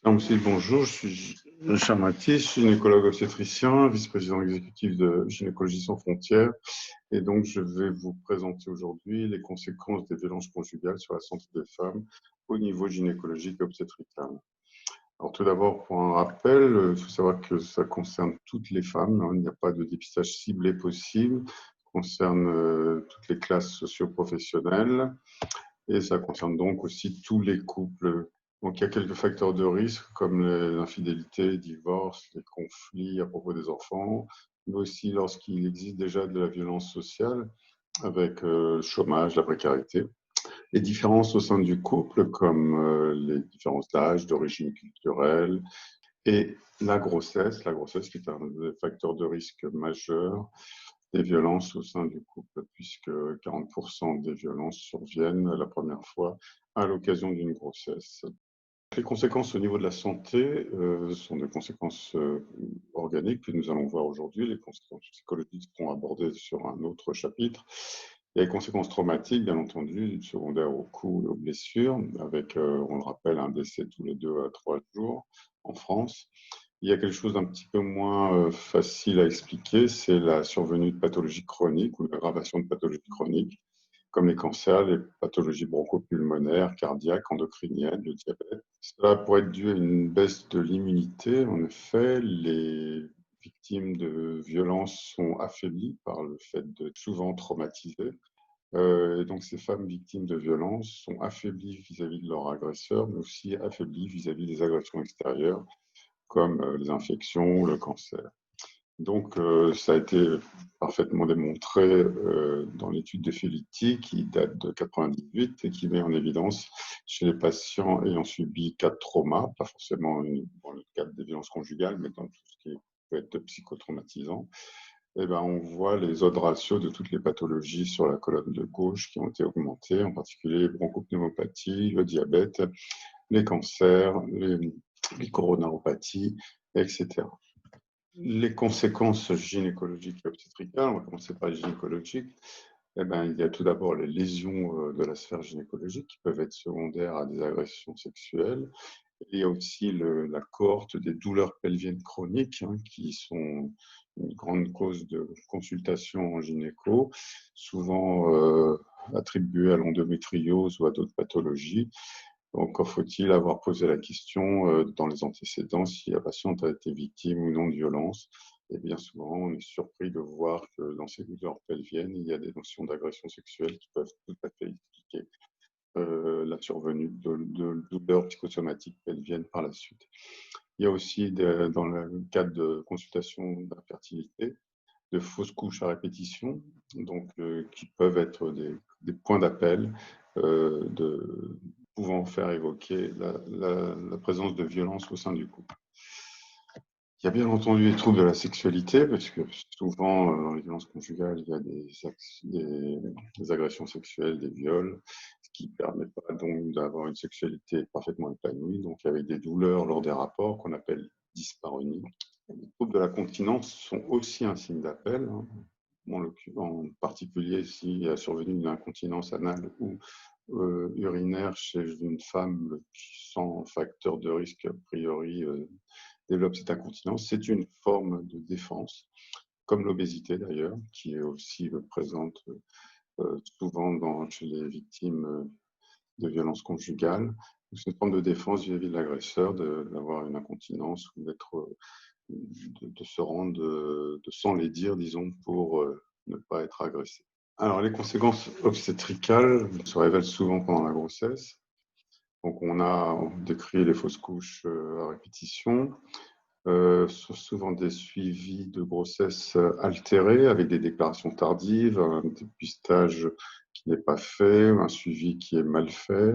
Aussi, bonjour, je suis Richard Mathis, gynécologue obstétricien, vice-président exécutif de Gynécologie sans frontières. Et donc, je vais vous présenter aujourd'hui les conséquences des violences conjugales sur la santé des femmes au niveau gynécologique et obstétrical. Alors, tout d'abord, pour un rappel, il faut savoir que ça concerne toutes les femmes, hein, il n'y a pas de dépistage ciblé possible, ça concerne toutes les classes socio-professionnelles. Et ça concerne donc aussi tous les couples. Donc, il y a quelques facteurs de risque comme l'infidélité, les divorces, les conflits à propos des enfants, mais aussi lorsqu'il existe déjà de la violence sociale avec le chômage, la précarité. Les différences au sein du couple, comme les différences d'âge, d'origine culturelle et la grossesse qui est un des facteurs de risque majeur des violences au sein du couple, puisque 40% des violences surviennent la première fois à l'occasion d'une grossesse. Les conséquences au niveau de la santé sont des conséquences organiques que nous allons voir aujourd'hui. Les conséquences psychologiques seront abordées sur un autre chapitre. Il y a les conséquences traumatiques, bien entendu, secondaires aux coups et aux blessures, avec, on le rappelle, un décès tous les 2 à 3 jours en France. Il y a quelque chose d'un petit peu moins facile à expliquer, c'est la survenue de pathologies chroniques ou l'aggravation de pathologies chroniques, comme les cancers, les pathologies bronchopulmonaires, cardiaques, endocriniennes, le diabète. Cela pourrait être dû à une baisse de l'immunité. En effet, les victimes de violences sont affaiblies par le fait d'être souvent traumatisées. Et donc, ces femmes victimes de violences sont affaiblies vis-à-vis de leur agresseur, mais aussi affaiblies vis-à-vis des agressions extérieures, comme les infections, le cancer. Donc, ça a été parfaitement démontré dans l'étude de Felitti qui date de 1998 et qui met en évidence chez les patients ayant subi 4 traumas, pas forcément dans le cadre des violences conjugales, mais dans tout ce qui peut être psychotraumatisant. Eh ben, on voit les odds ratios de toutes les pathologies sur la colonne de gauche qui ont été augmentées, en particulier les bronchopneumopathies, le diabète, les cancers, les coronariopathies, etc. Les conséquences gynécologiques et obstétricales, on va commencer par les gynécologiques. Eh ben, il y a tout d'abord les lésions de la sphère gynécologique qui peuvent être secondaires à des agressions sexuelles. Il y a aussi la cohorte des douleurs pelviennes chroniques qui sont une grande cause de consultation en gynéco, souvent attribuée à l'endométriose ou à d'autres pathologies. Encore faut-il avoir posé la question dans les antécédents si la patiente a été victime ou non de violence. Et bien souvent, on est surpris de voir que dans ces douleurs pelviennes, il y a des notions d'agression sexuelle qui peuvent tout à fait expliquer la survenue de douleurs psychosomatiques pelviennes par la suite. Il y a aussi, dans le cadre de consultations d'infertilité, de fausses couches à répétition, donc qui peuvent être des points d'appel pouvant faire évoquer la présence de violence au sein du couple. Il y a bien entendu les troubles de la sexualité, parce que souvent, dans les violences conjugales, il y a des agressions sexuelles, des viols, ce qui ne permet pas donc d'avoir une sexualité parfaitement épanouie, donc avec des douleurs lors des rapports qu'on appelle dyspareunie. Les troubles de la continence sont aussi un signe d'appel, en particulier s'il y a survenu une incontinence anale ou urinaire chez une femme qui, sans facteur de risque a priori, développe cette incontinence. C'est une forme de défense, comme l'obésité d'ailleurs, qui est aussi présente souvent chez les victimes de violences conjugales. C'est une forme de défense vis-à-vis de l'agresseur d'avoir une incontinence ou de se rendre sans les dire, disons, pour ne pas être agressé. Alors, les conséquences obstétricales se révèlent souvent pendant la grossesse. Donc, on a décrit les fausses couches à répétition, souvent des suivis de grossesse altérés avec des déclarations tardives, un dépistage qui n'est pas fait, un suivi qui est mal fait.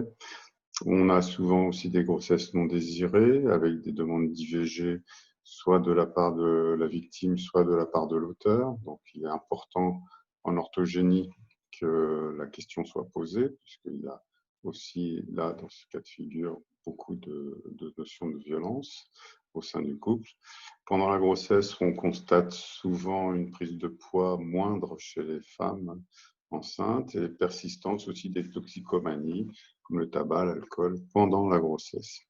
On a souvent aussi des grossesses non désirées avec des demandes d'IVG, soit de la part de la victime, soit de la part de l'auteur. Donc, il est important en orthogénie que la question soit posée, puisqu'il y a aussi, là, dans ce cas de figure, beaucoup de notions de violence au sein du couple. Pendant la grossesse, on constate souvent une prise de poids moindre chez les femmes enceintes et persistance aussi des toxicomanies, comme le tabac, l'alcool, pendant la grossesse.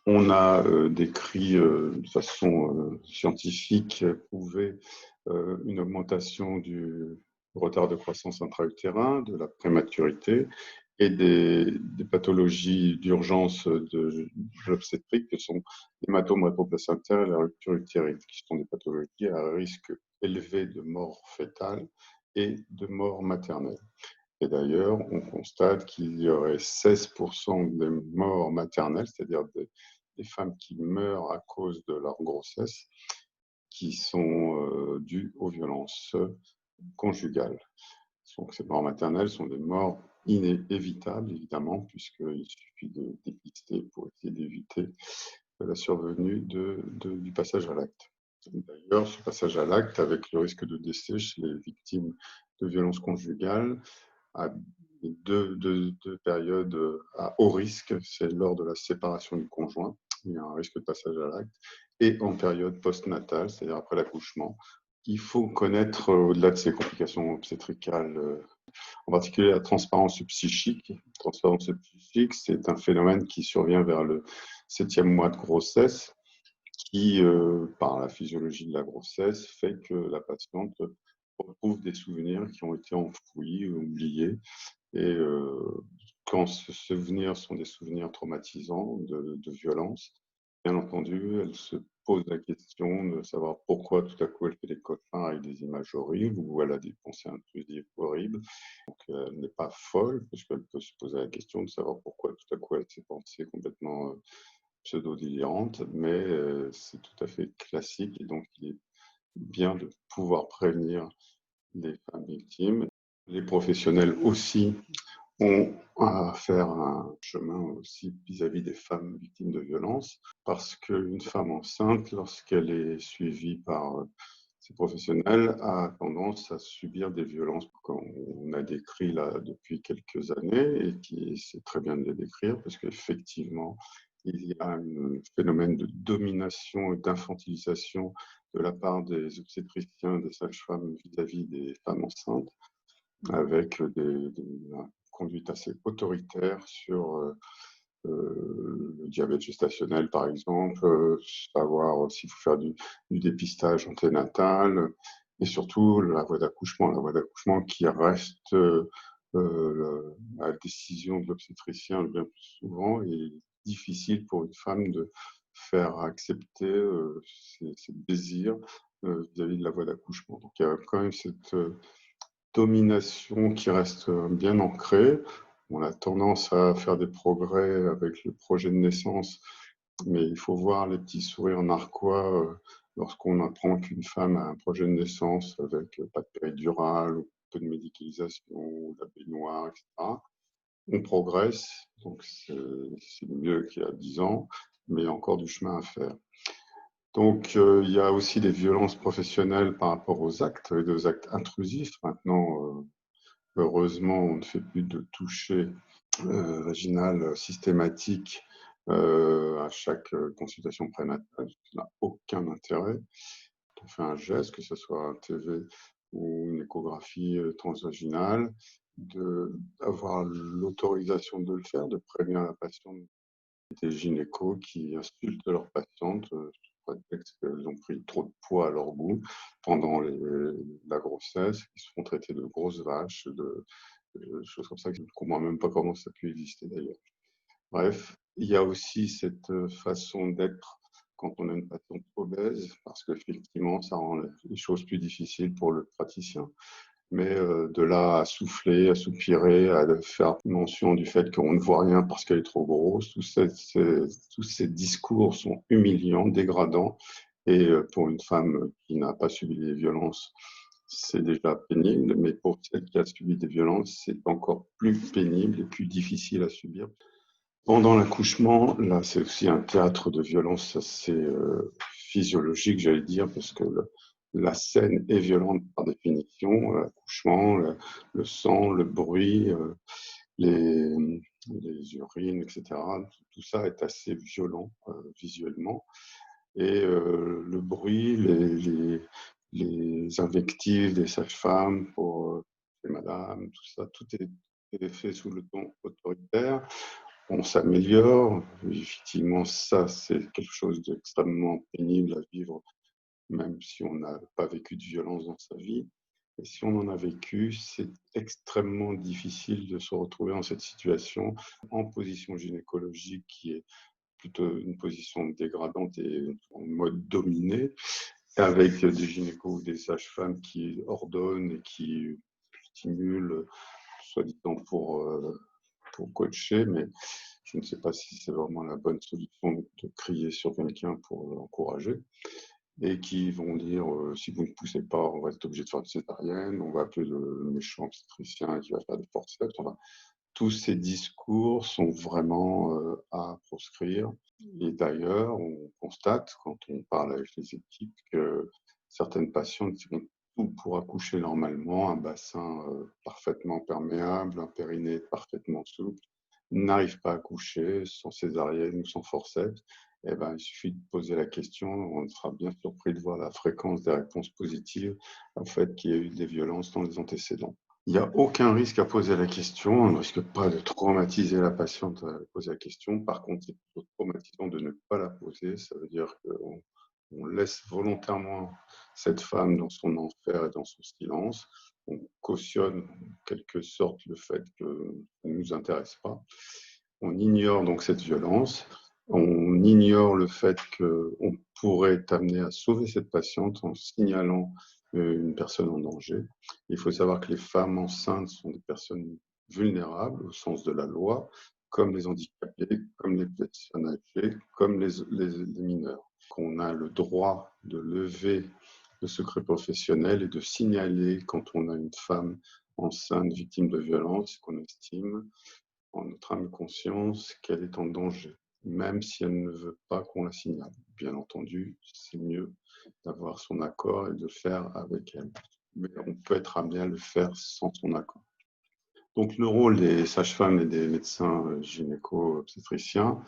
On a décrit de façon scientifique, prouvé une augmentation du retard de croissance intra-utérin, de la prématurité et des pathologies d'urgence de l'obstétrique que sont l'hématome rétroplacentaire et la rupture utérine, qui sont des pathologies à risque élevé de mort fœtale et de mort maternelle. Et d'ailleurs, on constate qu'il y aurait 16% des morts maternelles, c'est-à-dire des femmes qui meurent à cause de leur grossesse, qui sont dues aux violences conjugales. Donc, ces morts maternelles sont des morts inévitables, évidemment, puisqu'il suffit de dépister pour essayer d'éviter la survenue du passage à l'acte. D'ailleurs, ce passage à l'acte, avec le risque de décès chez les victimes de violences conjugales, à deux périodes à haut risque, c'est lors de la séparation du conjoint, il y a un risque de passage à l'acte, et en période postnatale, c'est-à-dire après l'accouchement. Il faut connaître, au-delà de ces complications obstétricales, en particulier la transparence psychique. La transparence psychique, c'est un phénomène qui survient vers le 7e mois de grossesse, qui, par la physiologie de la grossesse, fait que la patiente retrouve des souvenirs qui ont été enfouis, oubliés. Et quand ces souvenirs sont des souvenirs traumatisants de violence, bien entendu, elle se pose la question de savoir pourquoi tout à coup elle fait des cauchemars avec des images horribles ou elle a des pensées intrusives horribles. Donc elle n'est pas folle, parce qu'elle peut se poser la question de savoir pourquoi tout à coup elle a ces pensées complètement pseudo-délirantes, mais c'est tout à fait classique et donc il est bien de pouvoir prévenir les femmes victimes. Les professionnels aussi ont à faire un chemin aussi vis-à-vis des femmes victimes de violences, parce qu'une femme enceinte, lorsqu'elle est suivie par ces professionnels, a tendance à subir des violences qu'on a décrit là depuis quelques années et qui c'est très bien de les décrire, parce qu'effectivement, il y a un phénomène de domination et d'infantilisation de la part des obstétriciens, des sages-femmes vis-à-vis des femmes enceintes, avec des conduite assez autoritaire sur le diabète gestationnel, par exemple, savoir s'il faut faire du dépistage anténatal, et surtout la voie d'accouchement qui reste la décision de l'obstétricien bien plus souvent et difficile pour une femme de faire accepter ses désirs vis-à-vis de la voie d'accouchement. Donc il y a quand même cette domination qui reste bien ancrée. On a tendance à faire des progrès avec le projet de naissance, mais il faut voir les petits sourires narquois lorsqu'on apprend qu'une femme a un projet de naissance avec pas de péridurale, ou peu de médicalisation, ou la baignoire, etc. On progresse, donc c'est mieux qu'il y a 10 ans, mais il y a encore du chemin à faire. Donc, il y a aussi des violences professionnelles par rapport aux actes, et des actes intrusifs. Maintenant, heureusement, on ne fait plus de toucher vaginal systématique à chaque consultation prénatale. Ça n'a aucun intérêt. On fait un geste, que ce soit un TV ou une échographie transvaginale, d'avoir l'autorisation de le faire, de prévenir la patiente des gynécos qui insultent leurs patientes sous prétexte qu'elles ont pris trop de poids à leur goût pendant la grossesse, qui se font traiter de grosses vaches, de choses comme ça, je ne comprends même pas comment ça peut exister d'ailleurs. Bref, il y a aussi cette façon d'être quand on a une patiente obèse, parce qu'effectivement, ça rend les choses plus difficiles pour le praticien. Mais de là à souffler, à soupirer, à faire mention du fait qu'on ne voit rien parce qu'elle est trop grosse, tous ces discours sont humiliants, dégradants. Et pour une femme qui n'a pas subi des violences, c'est déjà pénible, mais pour celle qui a subi des violences, c'est encore plus pénible et plus difficile à subir. Pendant l'accouchement, là, c'est aussi un théâtre de violence assez physiologique, j'allais dire, parce que la scène est violente par définition. L'accouchement, le sang, le bruit, les, les urines, etc. Tout ça est assez violent visuellement. Et le bruit, les invectives des sages-femmes pour les madames, tout ça, tout est fait sous le ton autoritaire. on s'améliore. Effectivement, ça, c'est quelque chose d'extrêmement pénible à vivre, même si on n'a pas vécu de violence dans sa vie. Et si on en a vécu, c'est extrêmement difficile de se retrouver dans cette situation en position gynécologique qui est plutôt une position dégradante et en mode dominé, avec des gynécos ou des sages-femmes qui ordonnent et qui stimulent, soi-disant pour coacher, mais je ne sais pas si c'est vraiment la bonne solution de crier sur quelqu'un pour l'encourager. Et qui vont dire si vous ne poussez pas, on va être obligé de faire une césarienne, on va appeler le méchant obstétricien qui va faire des forceps. Enfin, tous ces discours sont vraiment à proscrire. Et d'ailleurs, on constate, quand on parle avec les équipes, que certaines patientes qui ont tout pour accoucher normalement, un bassin parfaitement perméable, un périnée parfaitement souple, n'arrivent pas à accoucher sans césarienne ou sans forceps. Eh ben, il suffit de poser la question, on sera bien surpris de voir la fréquence des réponses positives au fait qu'il y a eu des violences dans les antécédents. Il n'y a aucun risque à poser la question, on ne risque pas de traumatiser la patiente à poser la question. Par contre, c'est plutôt traumatisant de ne pas la poser, ça veut dire qu'on laisse volontairement cette femme dans son enfer et dans son silence. On cautionne en quelque sorte le fait que ça ne nous intéresse pas. On ignore donc cette violence. On ignore le fait qu'on pourrait être amené à sauver cette patiente en signalant une personne en danger. Il faut savoir que les femmes enceintes sont des personnes vulnérables au sens de la loi, comme les handicapés, comme les personnes âgées, comme les mineurs. Qu'on a le droit de lever le secret professionnel et de signaler quand on a une femme enceinte victime de violence qu'on estime en notre âme et conscience qu'elle est en danger, même si elle ne veut pas qu'on la signale. Bien entendu, c'est mieux d'avoir son accord et de le faire avec elle. Mais on peut être amené à le faire sans son accord. Donc le rôle des sages-femmes et des médecins gynéco-obstétriciens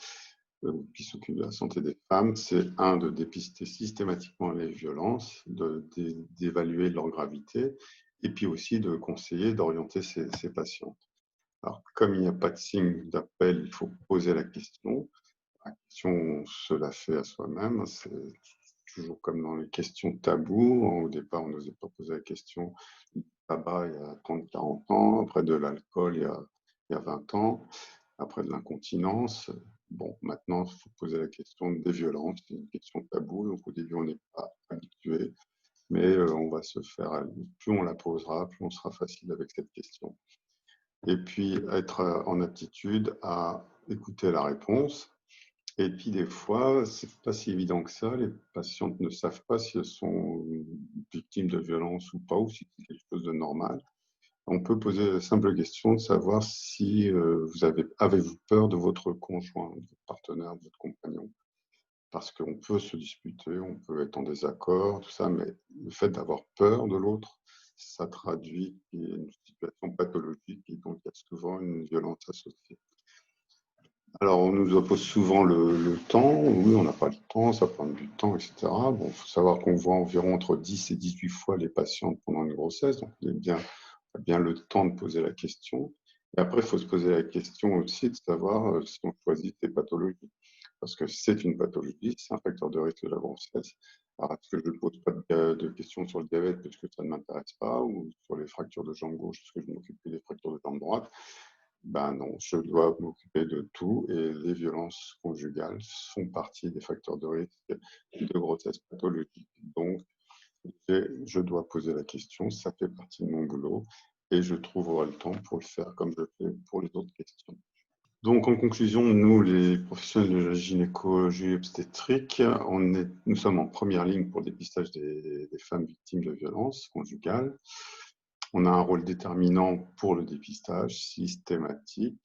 qui s'occupent de la santé des femmes, c'est de dépister systématiquement les violences, d'évaluer leur gravité, et puis aussi de conseiller, d'orienter ces patientes. Alors, comme il n'y a pas de signe d'appel, il faut poser la question. La question, on se la fait à soi-même. C'est toujours comme dans les questions tabous. Au départ, on n'osait pas poser la question du tabac il y a 30, 40 ans, après de l'alcool il y a 20 ans, après de l'incontinence. Bon, maintenant, il faut poser la question des violences. C'est une question taboue. Donc, au début, on n'est pas habitué, mais on va se faire. Plus on la posera, plus on sera facile avec cette question. Et puis être en aptitude à écouter la réponse. Et puis des fois, c'est pas si évident que ça. Les patientes ne savent pas si elles sont victimes de violence ou pas, ou si c'est quelque chose de normal. On peut poser la simple question de savoir si avez-vous peur de votre conjoint, de votre partenaire, de votre compagnon. Parce qu'on peut se disputer, on peut être en désaccord, tout ça, mais le fait d'avoir peur de l'autre, ça traduit une situation pathologique et donc il y a souvent une violence associée. Alors, on nous oppose souvent le temps. Oui, on n'a pas le temps, ça prend du temps, etc. Bon, il faut savoir qu'on voit environ entre 10 et 18 fois les patientes pendant une grossesse, donc on a bien le temps de poser la question. Et après, il faut se poser la question aussi de savoir si on choisit des pathologies. Parce que c'est une pathologie, c'est un facteur de risque de la grossesse. Alors, est-ce que je ne pose pas de questions sur le diabète parce que ça ne m'intéresse pas, ou sur les fractures de jambe gauche parce que je m'occupe des fractures de jambe droite? Ben non, je dois m'occuper de tout et les violences conjugales font partie des facteurs de risque de grossesse pathologique. Donc, je dois poser la question, ça fait partie de mon boulot et je trouverai le temps pour le faire comme je fais pour les autres questions. Donc, en conclusion, nous, les professionnels de la gynécologie obstétrique, nous sommes en première ligne pour le dépistage des femmes victimes de violences conjugales. On a un rôle déterminant pour le dépistage systématique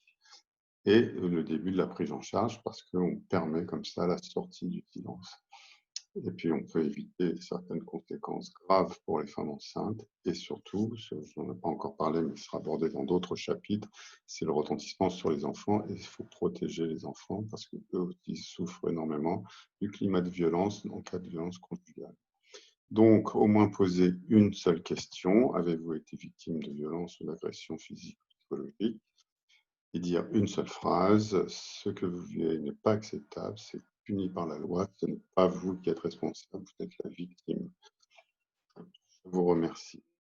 et le début de la prise en charge parce qu'on permet comme ça la sortie du silence. Et puis, on peut éviter certaines conséquences graves pour les femmes enceintes. Et surtout, je n'en ai pas encore parlé, mais ce sera abordé dans d'autres chapitres, c'est le retentissement sur les enfants. Et il faut protéger les enfants parce qu'eux aussi souffrent énormément du climat de violence en cas de violence conjugale. Donc, au moins poser une seule question. Avez-vous été victime de violence ou d'agression physique ou psychologique? et dire une seule phrase: ce que vous vivez n'est pas acceptable, c'est puni par la loi, ce n'est pas vous qui êtes responsable, vous êtes la victime. Je vous remercie.